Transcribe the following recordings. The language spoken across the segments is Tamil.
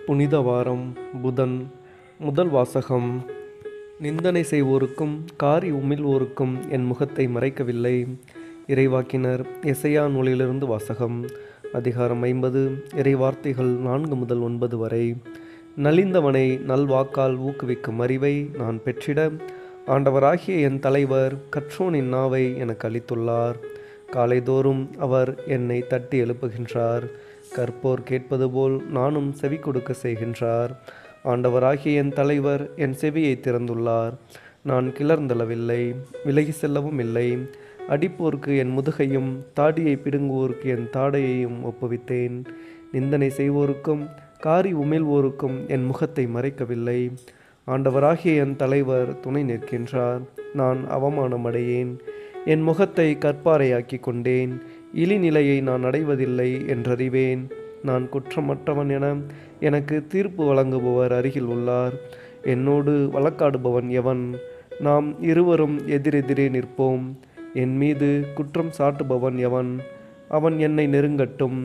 புனித வாரம் புதன். முதல் வாசகம். நிந்தனை செய்வோருக்கும் காரி உமிழ்வோருக்கும் என் முகத்தை மறைக்கவில்லை. இறைவாக்கினர் எசையா நூலிலிருந்து வாசகம். அதிகாரம் 50. இறைவார்த்தைகள் 4 முதல் 9 வரை. நலிந்தவனை நல்வாக்கால் ஊக்குவிக்கும் அறிவை நான் பெற்றிட ஆண்டவராகிய என் தலைவர் கற்றோனின் நாவை எனக்கு அளித்துள்ளார். காலைதோறும் அவர் என்னை தட்டி எழுப்புகின்றார். கற்போர் கேட்பது போல் நானும் செவி கொடுக்க செய்கின்றார். ஆண்டவராகிய என் தலைவர் என் செவியை திறந்துள்ளார். நான் கிளர்ந்தளவில்லை, விலகி செல்லவும் இல்லை. அடிப்போருக்கு என் முதுகையும் தாடியை பிடுங்குவோருக்கு என் தாடையையும் ஒப்புவித்தேன். நிந்தனை செய்வோருக்கும் காரி உமிழ்வோருக்கும் என் முகத்தை மறைக்கவில்லை. ஆண்டவராகிய என் தலைவர் துணை நிற்கின்றார். நான் அவமானமடையேன். என் முகத்தை கற்பாறையாக்கி கொண்டேன். இழிநிலையை நான் அடைவதில்லை என்றறிவேன். நான் குற்றமற்றவன் என எனக்கு தீர்ப்பு வழங்குபவர் அருகில் உள்ளார். என்னோடு வழக்காடுபவன் எவன்? நாம் இருவரும் எதிரெதிரே நிற்போம். என் மீது குற்றம் சாட்டுபவன் எவன்? அவன் என்னை நெருங்கட்டும்.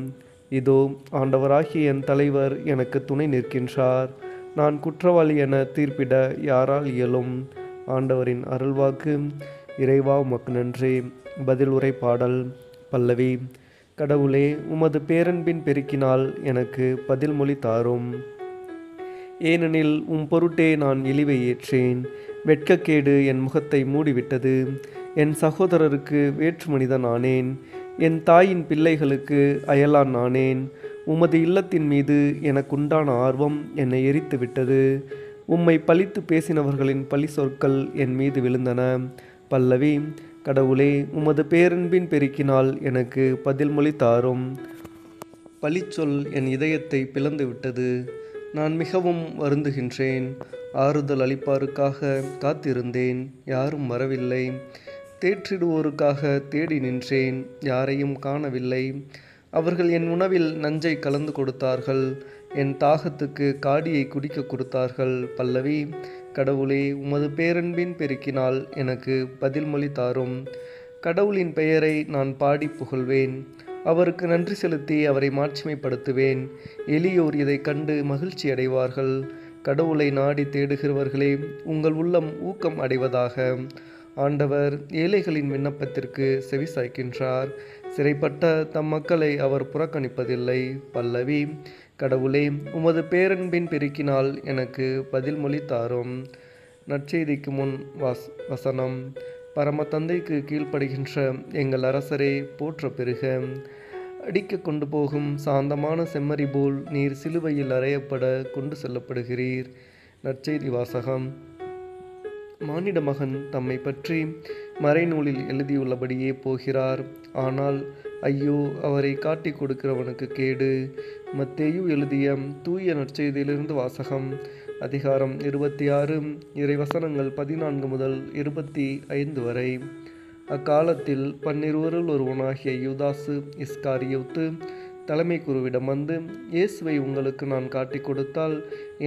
இதோ ஆண்டவராகிய என் தலைவர் எனக்கு துணை நிற்கின்றார். நான் குற்றவாளி என தீர்ப்பிட யாரால் இயலும்? ஆண்டவரின் அருள்வாக்கு. இறைவா, உமக்கு நன்றி. பதில் உரை பாடல். பல்லவி. கடவுளே, உமது பேரன்பின் பெருக்கினால் எனக்கு பதில் மொழி தாரும். ஏனெனில் உம் பொருட்டே நான் இழிவை ஏற்றேன். வெட்கக்கேடு என் முகத்தை மூடிவிட்டது. என் சகோதரருக்கு வேற்று மனிதன் ஆனேன். என் தாயின் பிள்ளைகளுக்கு அயலான் ஆனேன். உமது இல்லத்தின் மீது எனக்குண்டான ஆர்வம் என்னை எரித்து விட்டது. உம்மை பழித்து பேசினவர்களின் பழி சொற்கள் என் மீது விழுந்தன. பல்லவி. கடவுளே, உமது பேரன்பின் பெருக்கினால் எனக்கு பதில் மொழி தாரும். பழிச்சொல் என் இதயத்தை பிளந்து விட்டது. நான் மிகவும் வருந்துகின்றேன். ஆறுதல் அளிப்பாருக்காக காத்திருந்தேன், யாரும் வரவில்லை. தேற்றிடுவோருக்காக தேடி நின்றேன், யாரையும் காணவில்லை. அவர்கள் என் உணவில் நஞ்சை கலந்து கொடுத்தார்கள். என் தாகத்துக்கு காடியை குடிக்க கொடுத்தார்கள். பல்லவி. கடவுளே, உமது பேரன்பின் பெருக்கினால் எனக்கு பதில் மொழி தாரும். கடவுளின் பெயரை நான் பாடி புகழ்வேன். அவருக்கு நன்றி செலுத்தி அவரை மாட்சிமைப்படுத்துவேன். எளியோர் இதை கண்டு மகிழ்ச்சி அடைவார்கள். கடவுளை நாடி தேடுகிறவர்களே, உங்கள் உள்ளம் ஊக்கம் அடைவதாக. ஆண்டவர் ஏழைகளின் விண்ணப்பத்திற்கு செவிசாய்க்கின்றார். சிறைப்பட்ட தம் மக்களை அவர் புறக்கணிப்பதில்லை. பல்லவி. கடவுளே, உமது பேரன்பின் பெருக்கினால் எனக்கு பதில் மொழி தாரும். நற்செய்திக்கு முன் வசனம். பரம தந்தைக்கு கீழ்ப்படுகின்ற எங்கள் அரசரே, போற்ற பெறுக. அடிக்க கொண்டு போகும் சாந்தமான செம்மறி போல் நீர் சிலுவையில் அறையப்பட கொண்டு செல்லப்படுகிறீர். நற்செய்தி வாசகம். மானிட மகன் தம்மை பற்றி மறைநூலில் எழுதியுள்ளபடியே போகிறார். ஆனால் ஐயோ, அவரை காட்டி கொடுக்கிறவனுக்கு கேடு. மத்தேயு எழுதிய தூய நற்செய்தியிலிருந்து வாசகம். அதிகாரம் 26, இறைவசனங்கள் 14 முதல் 25 வரை. அக்காலத்தில் 12 ஒருவனாகிய யூதாசு இஸ்காரியோத்து தலைமை குருவிடம் வந்து, இயேசுவை உங்களுக்கு நான் காட்டி கொடுத்தால்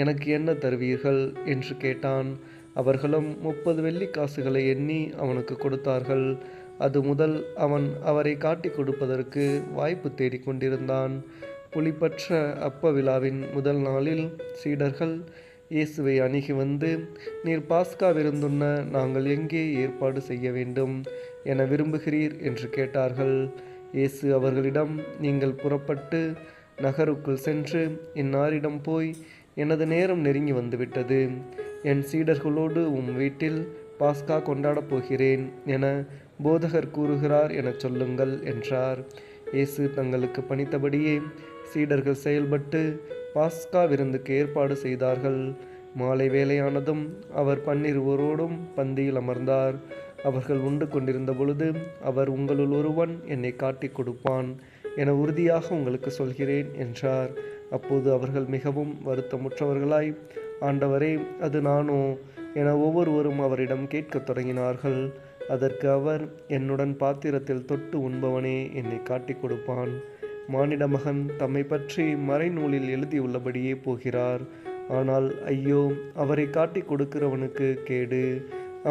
எனக்கு என்ன தருவீர்கள் என்று கேட்டான். அவர்களும் 30 வெள்ளிக்காசுகளை எண்ணி அவனுக்கு கொடுத்தார்கள். அது முதல் அவன் அவரை காட்டி கொடுப்பதற்கு வாய்ப்பு தேடிக்கொண்டிருந்தான். புளிப்பற்ற அப்ப விழாவின் முதல் நாளில் சீடர்கள் இயேசுவை அணுகி வந்து, நீர் பாஸ்கா விருந்துண்ண நாங்கள் எங்கே ஏற்பாடு செய்ய வேண்டும் என விரும்புகிறீர் என்று கேட்டார்கள். இயேசு அவர்களிடம், நீங்கள் புறப்பட்டு நகருக்குள் சென்று இன்னாரிடம் போய், எனது நேரம் நெருங்கி வந்துவிட்டது. என் சீடர்களோடு உம் வீட்டில் பாஸ்கா கொண்டாடப் போகிறேன் என போதகர் கூறுகிறார் எனச் சொல்லுங்கள் என்றார். இயேசு தங்களுக்கு பணித்தபடியே சீடர்கள் செயல்பட்டு பாஸ்கா விருந்துக்கு ஏற்பாடு செய்தார்கள். மாலை வேளையானதும் அவர் 12 பந்தியில் அமர்ந்தார். அவர்கள் உண்டு கொண்டிருந்த பொழுது அவர், உங்களுள் ஒருவன் என்னை காட்டி கொடுப்பான் என உறுதியாக உங்களுக்கு சொல்கிறேன் என்றார். அப்போது அவர்கள் மிகவும் வருத்தமுற்றவர்களாய், ஆண்டவரே, அது நானோ என ஒவ்வொருவரும் அவரிடம் கேட்கத் தொடங்கினார்கள். அதற்கு அவர், என்னுடன் பாத்திரத்தில் தொட்டு உண்பவனே என்னை காட்டி கொடுப்பான். மானிட மகன் தம்மை பற்றி மறைநூலில் எழுதியுள்ளபடியே போகிறார். ஆனால் ஐயோ, அவரை காட்டி கொடுக்கிறவனுக்கு கேடு.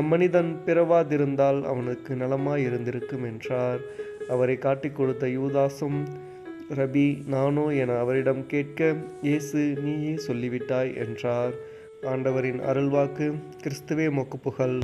அம்மனிதன் பிறவாதிருந்தால் அவனுக்கு நலமாயிருந்திருக்கும் என்றார். அவரை காட்டி கொடுத்த யூதாசும் ரபி, நானோ என அவரிடம் கேட்க, இயேசு, நீயே சொல்லிவிட்டாய் என்றார். ஆண்டவரின் அருள்வாக்கு. கிறிஸ்துவே உமக்கு புகழ்.